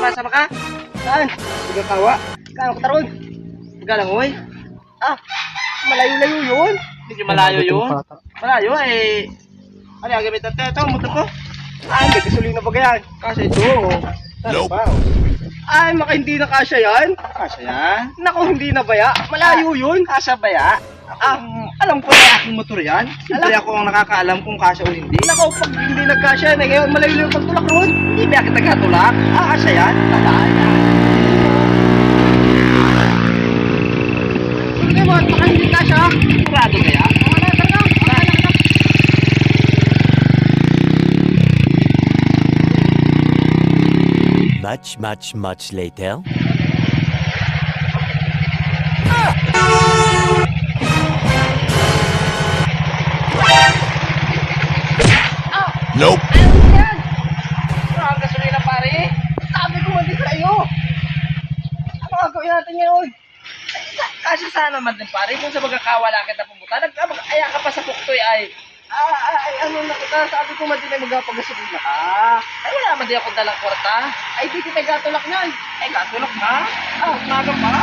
masa ka? Saan? Sige kawa. Kano ka taron? Galangoy. Ah, malayo-layo yun. Medyo malayo yun. Malayo eh. Ano yung gamit natin? Ito, motor ko. Ah, hindi gasolina ba yan? Kasi ito. Ano ba? Ay, maka hindi na kasya yan. Kasya yan. Naku, hindi na baya. Malayo yun. Kasya ba ya? Alam ko na aking motor yan. Siyempre ako ang nakakaalam kung kasya o hindi. Naku, pag hindi nagkasya na ngayon, malayo yung pagtulak ron. Hindi ba kita gatulak? Kasya yan. Sige mo, baka hindi kasya. Sigurado kaya? Wala ka na. Much later. Nope. Ang gasolina pare. Sabi ko hindi sa'yo. Ano gagawin natin ngayon? Kasi sana naman din pare. Kung sa magkakawala kita pumunta. Nag-aya ka pa sa puktoy ay. Ay, ano na kita? Sabi ko hindi na magpagasolina ka. Ay wala man di ako dalang kwarta. Ay, di kita gatulak niyan. Ay gatulak ka? Umaga pa?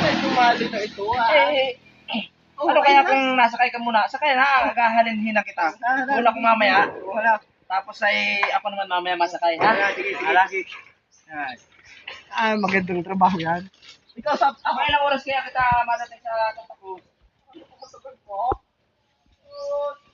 Ay, tumali na ito Ano kaya kung nasakay ka muna? Sakay na, agahalinhin na kita. Muna ko mamaya. Wala. Tapos ay ako naman mamaya masakay ha. Sige. Hala. Yan. Magandang trabaho yan. Ikaw sa ako ilang oras kaya kita madating sa tatakbo? Matagal po. Good.